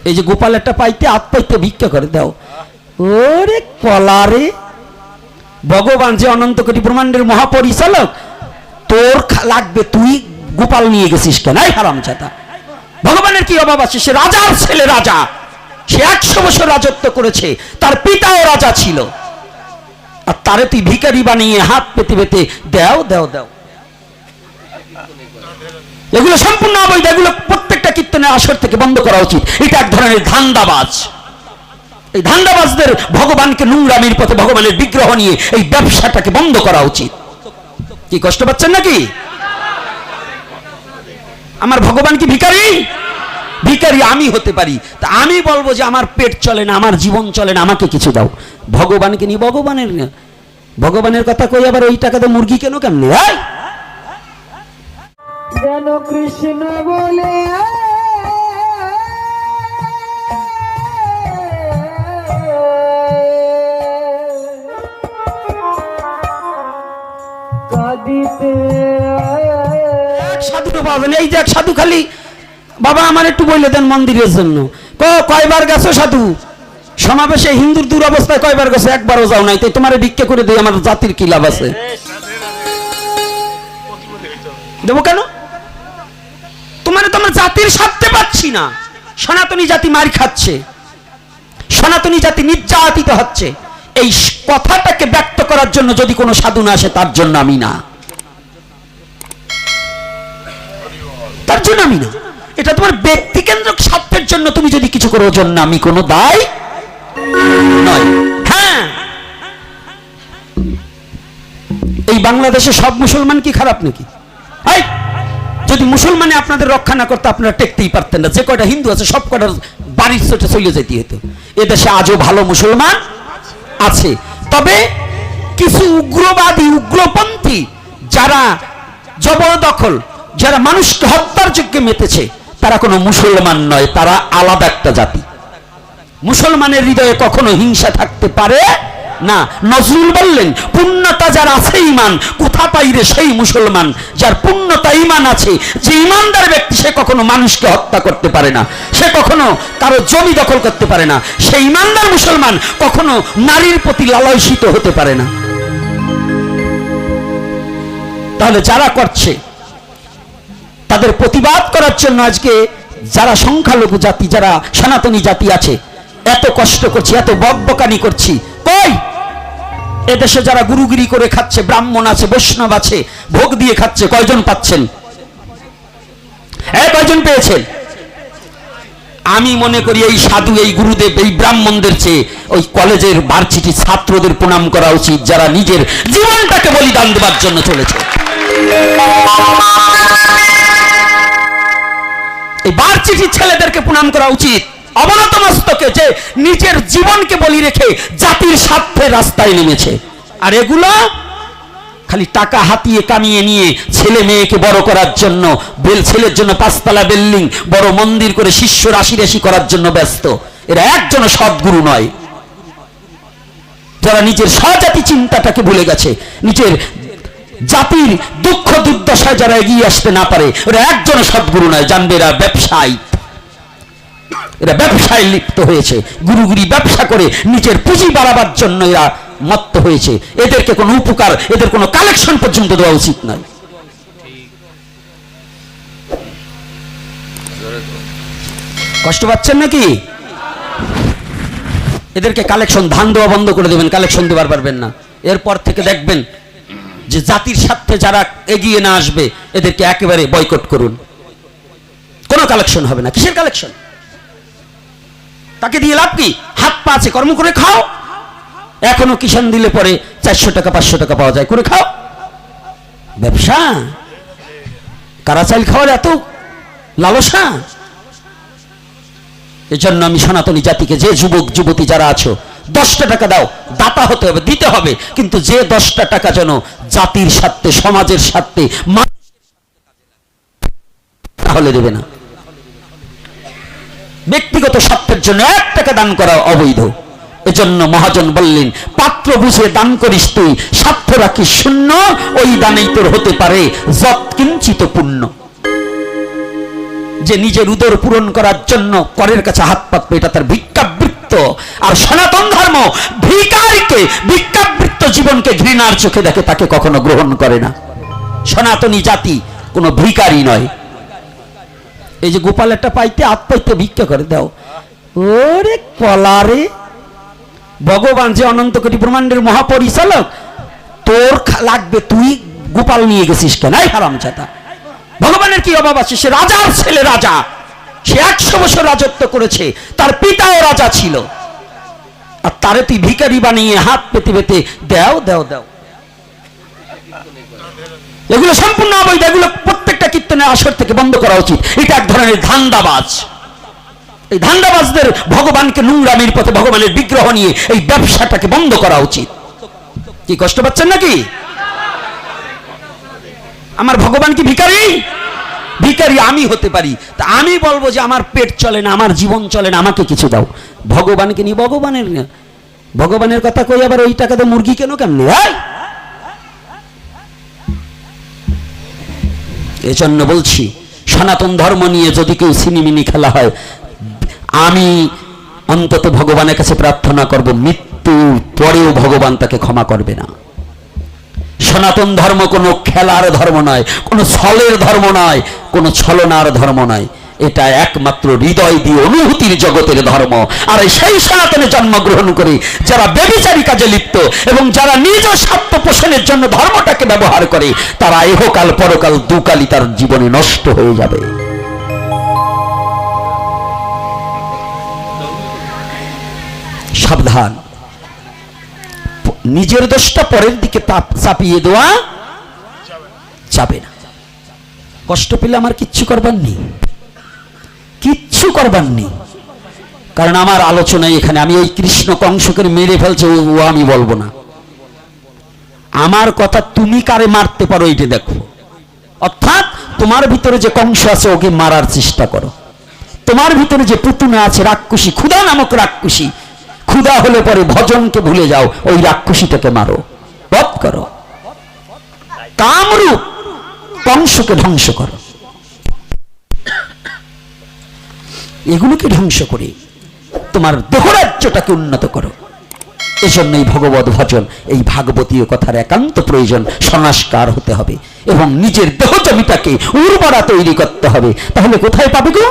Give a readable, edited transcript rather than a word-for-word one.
এই যে গোপাল একটা পাইতে হাত পাইতে ভিক্ষা করে দাও। ওরে কলারে, ভগবান যে অনন্ত কোটি ব্রহ্মাণ্ডের মহাপরিচালক, তোর লাগবে, তুই গোপাল নিয়ে গেছিস কেন? এই হারামজাদা, ভগবানের কি অভাব আছে? সে রাজার ছেলে, রাজা, সে 100 বছর রাজত্ব করেছে, তার পিতাও রাজা ছিল, আর তারে তুই ভিখারি বানিয়ে হাত পেতে পেতে দাও দাও দাও। এগুলো সম্পূর্ণ অবৈধ, এগুলো প্রত্যেকটা কীর্তনের আসর থেকে বন্ধ করা উচিত। এটা এক ধরনের ধান্দাবাজ। এই ধান্দাবাজদের ভগবানকে নোংরামির পথে, ভগবানের বিগ্রহ নিয়ে এই ব্যবসাটাকে বন্ধ করা উচিত। কি কষ্ট পাচ্ছেন নাকি? আমার ভগবান কি ভিখারি? ভিখারি আমি হতে পারি, তা আমি বলবো যে আমার পেট চলে না, আমার জীবন চলে না, আমাকে কিছু দাও। ভগবানকে নিয়ে ভগবানের কথা কই আবার ওই টাকাতে মুরগি কেন কেমনে? যেন কৃষ্ণ বলে কাঁদিতে সাধু পাবেন। এই যে এক সাধু খালি, বাবা আমার একটু বলে দেন মন্দিরের জন্য। কয়বার গেছো সাধু সমাবেশে? হিন্দুর দুরবস্থায় কয়বার গেছো? একবারও যাও নাই। তাই তোমার ভিক্ষা করে দিই, আমার জাতির কি লাভ আছে? দেবো কেন? তোমার জাতির স্বার্থে পাচ্ছি না। সনাতনী জাতি মার খাচ্ছে, সনাতনী জাতি নির্যাতিত হচ্ছে। এই কথাটাকে ব্যক্ত করার জন্য যদি কোনো সাধু না আসে, তার জন্য আমি না, তার জন্য আমি না। এটা তোমার ব্যক্তিকেন্দ্রিক স্বার্থের জন্য তুমি যদি কিছু করো, জন্য আমি কোনো দায় নয়। হ্যাঁ, এই বাংলাদেশে সব মুসলমান কি খারাপ নাকি? যদি মুসলমানে আপনাদের রক্ষা না করতে, আপনারা টেকতেই পারতেন না। যে কয়টা হিন্দু আছে সব কয়টার বাড়ির চোটে চলে যেতে হতো। এদেশে আজও ভালো মুসলমান আছে, তবে কিছু উগ্রবাদী, উগ্রপন্থী, যারা জবরদখল, যারা মানুষকে হত্যার যজ্ঞে মেতেছে, তারা কোনো মুসলমান নয়, তারা আলাদা একটা জাতি। মুসলমানের হৃদয়ে কখনো হিংসা থাকতে পারে না। নজরুল বললেন, পূর্ণতা যার আছে ঈমান, কোথা পাইরে সেই মুসলমান। যার পূর্ণতা ঈমান আছে, যে ঈমানদার ব্যক্তি, সে কখনো মানুষকে হত্যা করতে পারে না, সে কখনো কারো জমি দখল করতে পারে না। সেই ঈমানদার মুসলমান কখনো নারীর প্রতি লালসিত হতে পারে না। তাহলে যারা করছে, তাদের প্রতিবাদ করার জন্য আজকে যারা সংখ্যালঘু জাতি, যারা সনাতনী জাতি আছে, এত কষ্ট করছি, এত বকবকানি করছি। কই এদেশে যারা গুরুগিরি করে খাচ্ছে, ব্রাহ্মণ আছে, বৈষ্ণব আছে, ভোগ দিয়ে খাচ্ছে, কয়জন পাচ্ছেন? কয়জন পেয়েছেন? আমি মনে করি এই সাধু, এই গুরুদেব, এই ব্রাহ্মণদের চেয়ে ওই কলেজের ভার্সিটি ছাত্রদের প্রণাম করা উচিত, যারা নিজের জীবনটাকে বলিদান দেওয়ার জন্য চলেছে। এই ভার্সিটি ছেলেদেরকে প্রণাম করা উচিত, অবনত মস্তকে, যে নিজের জীবনকে বলি রেখে জাতির স্বার্থে রাস্তায় নেমেছে। আর এগুলো খালি টাকা হাতিয়ে কামিয়ে নিয়ে ছেলে মেয়েকে বড় করার জন্য, ছেলের জন্য 5 তলা বিল্ডিং, বড় মন্দির করে শিষ্য রাশি করার জন্য ব্যস্ত। এরা একজন সদ্গুরু নয়, যারা নিজের স্বজাতি চিন্তাটাকে ভুলে গেছে, নিজের জাতির দুঃখ দুর্দশায় যারা এগিয়ে আসতে না পারে, ওরা একজন সদ্গুরু নয়। জানবে এরা ব্যবসায়ী, এরা ব্যবসায় লিপ্ত হয়েছে, গুরুগুরি ব্যবসা করে নিজের পুঁজি বাড়াবার জন্য এরা মত্ত হয়েছে। এদেরকে কোনো উপকার, এদের কোনো কালেকশন পর্যন্ত দেওয়া উচিত নয়। কষ্ট পাচ্ছেন নাকি? এদেরকে কালেকশন, ধান দেওয়া বন্ধ করে দেবেন, কালেকশন দেওয়ার পারবেন না। এরপর থেকে দেখবেন যে জাতির স্বার্থে যারা এগিয়ে না আসবে, এদেরকে একেবারে বয়কট করুন। কোনো কালেকশন হবে না। কিসের কালেকশন? তাকে দিয়ে লাভ কি? হাত পা আছে, কর্ম করে খাও। এখনো কিষাণ দিলে পরে 400 টাকা 500 টাকা পাওয়া যায়, করে খাও। ব্যবসা, কারা চাইল খাওয়ার এত লালসা? এজন্য আমি সনাতনী জাতিকে, যে যুবক যুবতী যারা আছো, 10টা টাকা দাও, দাতা হতে হবে, দিতে হবে, কিন্তু যে 10টা টাকা যেন জাতির স্বার্থে, সমাজের স্বার্থে, তাহলে দেবে না। ব্যক্তিগত স্বার্থের জন্য 1 টাকা দান করা অবৈধ। এজন্য মহাজন বললেন, পাত্র বুঝে দান করিস তুই, স্বার্থ রাখিস শূন্য, ওই দানেই তোর হতে পারে যৎকিঞ্চিত পুণ্য। যে নিজের উদর পূরণ করার জন্য করের কাছে হাত পাতবে, এটা তার ভিক্ষাবৃত্ত। আর সনাতন ধর্ম ভিখারিকে, ভিক্ষাবৃত্ত জীবনকে ঘৃণার চোখে দেখে, তাকে কখনো গ্রহণ করে না। সনাতনী জাতি কোনো ভিখারি নয়। এই যে গোপাল একটা পাইতে হাত পাইতে ভিক্ষা করে দাও, ওরে কলারে, ভগবান যে অনন্ত কোটি ব্রহ্মাণ্ডের মহাপরিচালক, তোর লাগবে, তুই গোপাল নিয়ে গেছিস কেন? এই হারামজাদা, ভগবানের কি অভাব আছে? সে রাজার ছেলে, রাজা, সে 100 বছর রাজত্ব করেছে, তার পিতাও রাজা ছিল, আর তারে তুই ভিখারি বানিয়ে হাত পেতে পেতে দাও দাও দাও। এগুলো সম্পূর্ণ অবৈধ, এগুলো প্রত্যেকটা কীর্তনের আসর থেকে বন্ধ করা উচিত। এটা এক ধরনের ধান্দাবাজ। এই ধান্দাবাজদের ভগবানকে নোংরামির পথে, ভগবানের বিগ্রহ নিয়ে এই ব্যবসাটাকে বন্ধ করা উচিত। কি কষ্ট পাচ্ছেন নাকি? আমার ভগবান কি ভিখারি? ভিখারি আমি হতে পারি, তা আমি বলবো যে আমার পেট চলে না, আমার জীবন চলে না, আমাকে কিছু দাও। ভগবানকে নিয়ে ভগবানের কথা কই আবার ওই টাকাতে মুরগি কেন কেমনে? এজন্য বলছি, সনাতন ধর্ম নিয়ে যদি কেউ সিনিমিনি খেলা হয়, আমি অন্তত ভগবানের কাছে প্রার্থনা করব, মৃত্যুর পরেও ভগবান তাকে ক্ষমা করবে না। সনাতন ধর্ম কোনো খেলার ধর্ম নয়, কোনো ছলের ধর্ম নয়, কোনো ছলনার ধর্ম নয়। এটা একমাত্র হৃদয় দিয়ে অনুভূতির জগতের ধর্ম। আর সেই সনাতনে জন্মগ্রহণ করে যারা ব্যভিচারী কাজে লিপ্ত এবং যারা নিজ স্বার্থ পোষণের জন্য ধর্মটাকে ব্যবহার করে, তারা ইহকাল পরকাল দুকালই তার জীবনে নষ্ট হয়ে যাবে। সাবধান, নিজের দোষটা পরের দিকে চাপিয়ে দেওয়া যাবে না। কষ্ট পেলে আমার কিচ্ছু করবার নেই, কিচ্ছু করবার নেই, কারণ আমার আলোচনায় এখানে আমি ওই কৃষ্ণ কংসকে মেরে ফেলছে ও আমি বলবো না। আমার কথা, তুমি কারে মারতে পারো এইটা দেখো। অর্থাৎ তোমার ভিতরে যে কংস আছে ওকে মারার চেষ্টা করো। তোমার ভিতরে যে পুতুনা আছে, রাক্ষসী, ক্ষুধা নামক রাক্ষসী, ক্ষুধা হলে পরে ভজনকে ভুলে যাও, ওই রাক্ষসীটাকে মারো, বধ করো। কামরূপ কংসকে ধ্বংস করো, এগুলোকে ধ্বংস করে তোমার দেহরাজ্যটাকে উন্নত করো। এজন্য এই ভগবত ভজন, এই ভাগবতীয় কথার একান্ত প্রয়োজন। সংস্কার হতে হবে এবং নিজের দেহ জমিটাকে উর্বরা তৈরি করতে হবে। তাহলে কোথায় পাবে গো?